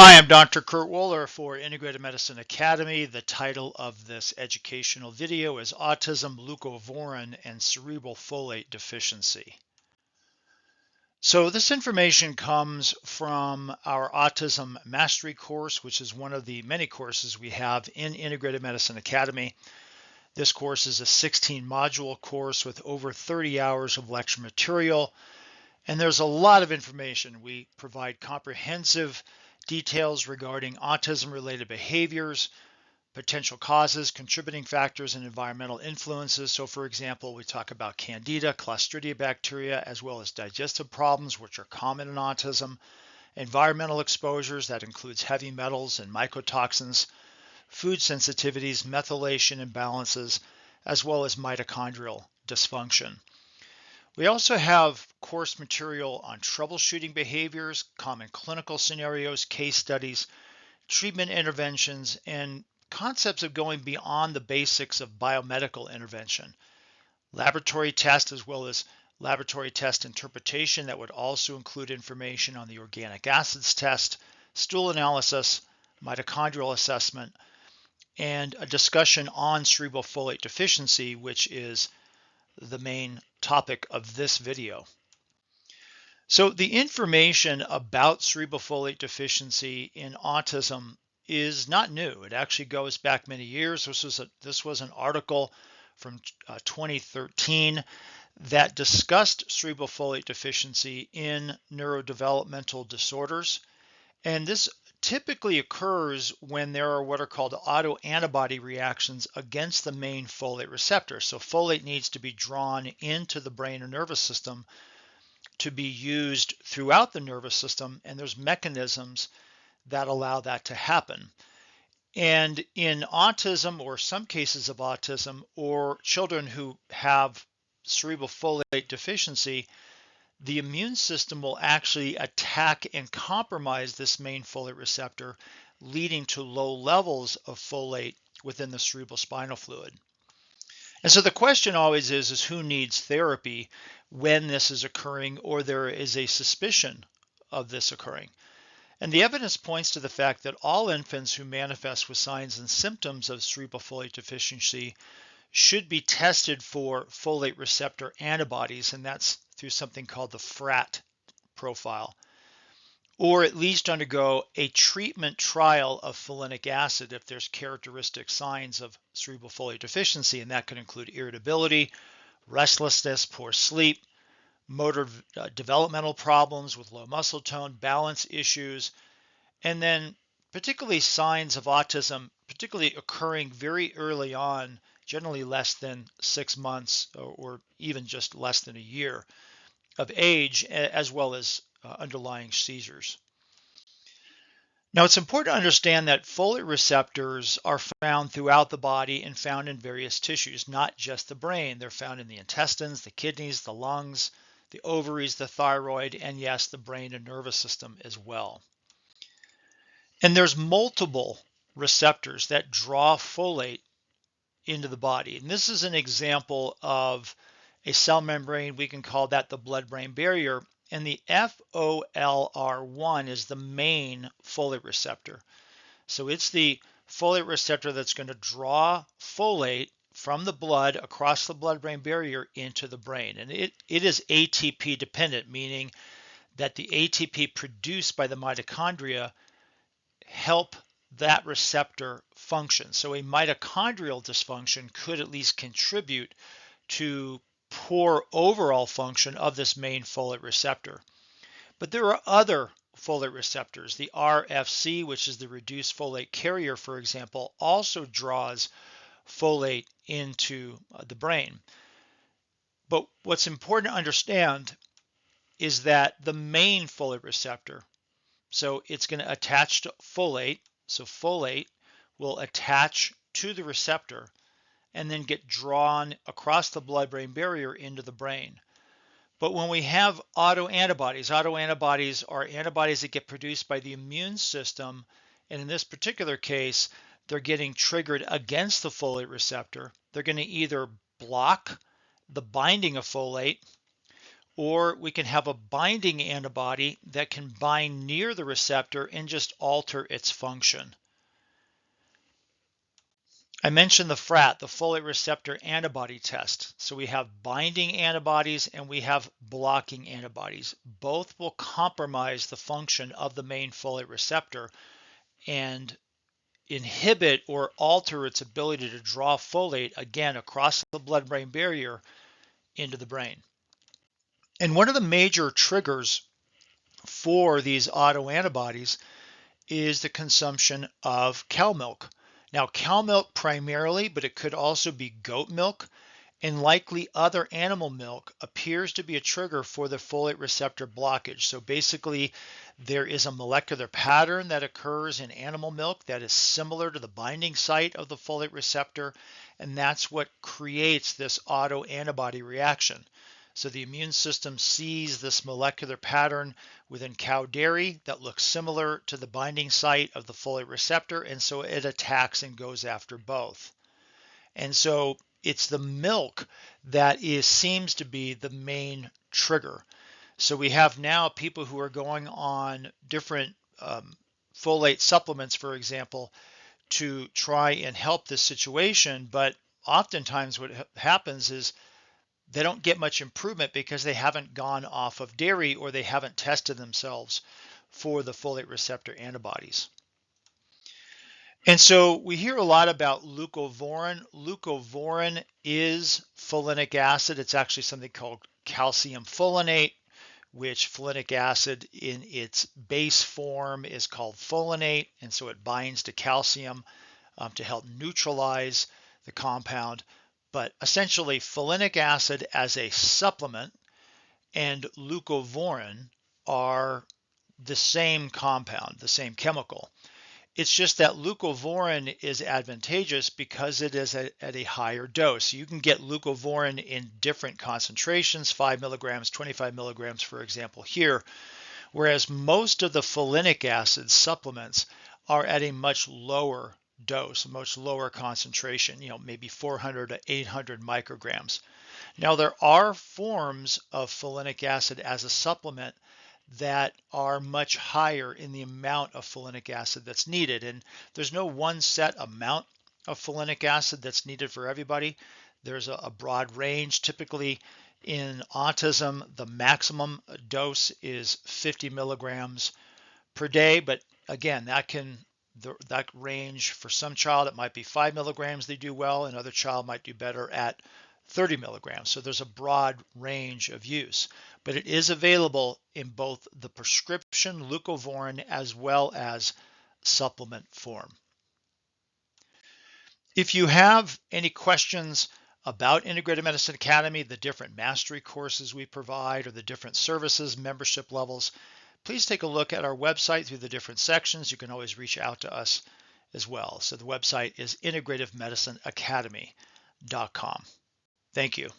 Hi, I'm Dr. Kurt Woeller for Integrative Medicine Academy. The title of this educational video is Autism, Leucovorin, and Cerebral Folate Deficiency. So this information comes from our Autism Mastery course, which is one of the many courses we have in Integrative Medicine Academy. This course is a 16-module course with over 30 hours of lecture material, and there's a lot of information. We provide comprehensive details regarding autism-related behaviors, potential causes, contributing factors, and environmental influences. So for example, we talk about Candida, Clostridia bacteria, as well as digestive problems, which are common in autism, environmental exposures, that includes heavy metals and mycotoxins, food sensitivities, methylation imbalances, as well as mitochondrial dysfunction. We also have course material on troubleshooting behaviors, common clinical scenarios, case studies, treatment interventions, and concepts of going beyond the basics of biomedical intervention. Laboratory tests as well as laboratory test interpretation that would also include information on the organic acids test, stool analysis, mitochondrial assessment, and a discussion on cerebral folate deficiency, which is the main topic of this video. So the information about cerebral folate deficiency in autism is not new. It actually goes back many years. This was an article from 2013 that discussed cerebral folate deficiency in neurodevelopmental disorders. And this typically occurs when there are what are called autoantibody reactions against the main folate receptor. So folate needs to be drawn into the brain or nervous system to be used throughout the nervous system, and there's mechanisms that allow that to happen. And in autism, or some cases of autism, or children who have cerebral folate deficiency, the immune system will actually attack and compromise this main folate receptor, leading to low levels of folate within the cerebral spinal fluid. And so the question always is who needs therapy when this is occurring or there is a suspicion of this occurring? And the evidence points to the fact that all infants who manifest with signs and symptoms of cerebral folate deficiency should be tested for folate receptor antibodies, and that's through something called the FRAT profile, or at least undergo a treatment trial of folinic acid if there's characteristic signs of cerebral folate deficiency, and that could include irritability, restlessness, poor sleep, motor developmental problems with low muscle tone, balance issues, and then particularly signs of autism, particularly occurring very early on, generally less than 6 months or even just less than a year of age, as well as underlying seizures. Now, it's important to understand that folate receptors are found throughout the body and found in various tissues, not just the brain. They're found in the intestines, the kidneys, the lungs, the ovaries, the thyroid, and yes, the brain and nervous system as well. And there's multiple receptors that draw folate into the body. And this is an example of a cell membrane. We can call that the blood-brain barrier. And the FOLR1 is the main folate receptor. So it's the folate receptor that's going to draw folate from the blood across the blood-brain barrier into the brain. And it is ATP dependent, meaning that the ATP produced by the mitochondria help that receptor function. So a mitochondrial dysfunction could at least contribute to poor overall function of this main folate receptor. But there are other folate receptors. The RFC, which is the reduced folate carrier, for example, also draws folate into the brain. But what's important to understand is that the main folate receptor, so it's going to attach to folate, so folate will attach to the receptor and then get drawn across the blood-brain barrier into the brain. But when we have autoantibodies are antibodies that get produced by the immune system, and in this particular case, they're getting triggered against the folate receptor. They're going to either block the binding of folate, or we can have a binding antibody that can bind near the receptor and just alter its function. I mentioned the FRAT, the folate receptor antibody test. So we have binding antibodies and we have blocking antibodies. Both will compromise the function of the main folate receptor and inhibit or alter its ability to draw folate, again, across the blood-brain barrier into the brain. And one of the major triggers for these autoantibodies is the consumption of cow milk. Now, cow milk primarily, but it could also be goat milk, and likely other animal milk appears to be a trigger for the folate receptor blockage. So basically, there is a molecular pattern that occurs in animal milk that is similar to the binding site of the folate receptor, and that's what creates this autoantibody reaction. So the immune system sees this molecular pattern within cow dairy that looks similar to the binding site of the folate receptor, and so it attacks and goes after both. And so it's the milk that seems to be the main trigger. So we have now people who are going on different folate supplements, for example, to try and help this situation, but oftentimes what happens is they don't get much improvement because they haven't gone off of dairy or they haven't tested themselves for the folate receptor antibodies. And so we hear a lot about leucovorin. Leucovorin is folinic acid. It's actually something called calcium folinate, which folinic acid in its base form is called folinate. And so it binds to calcium to help neutralize the compound. But essentially, folinic acid as a supplement and leucovorin are the same compound, the same chemical. It's just that leucovorin is advantageous because it is at a higher dose. You can get leucovorin in different concentrations, 5 milligrams, 25 milligrams, for example, here, whereas most of the folinic acid supplements are at a much lower dose, a much lower concentration, maybe 400 to 800 micrograms. Now, there are forms of folinic acid as a supplement that are much higher in the amount of folinic acid that's needed. And there's no one set amount of folinic acid that's needed for everybody. There's a broad range. Typically in autism, the maximum dose is 50 milligrams per day. But again, that range for some child, it might be 5 milligrams they do well. Another child might do better at 30 milligrams. So there's a broad range of use, but it is available in both the prescription leucovorin as well as supplement form. If you have any questions about Integrative Medicine Academy, the different mastery courses we provide, or the different services, membership levels, please take a look at our website through the different sections. You can always reach out to us as well. So the website is integrativemedicineacademy.com. Thank you.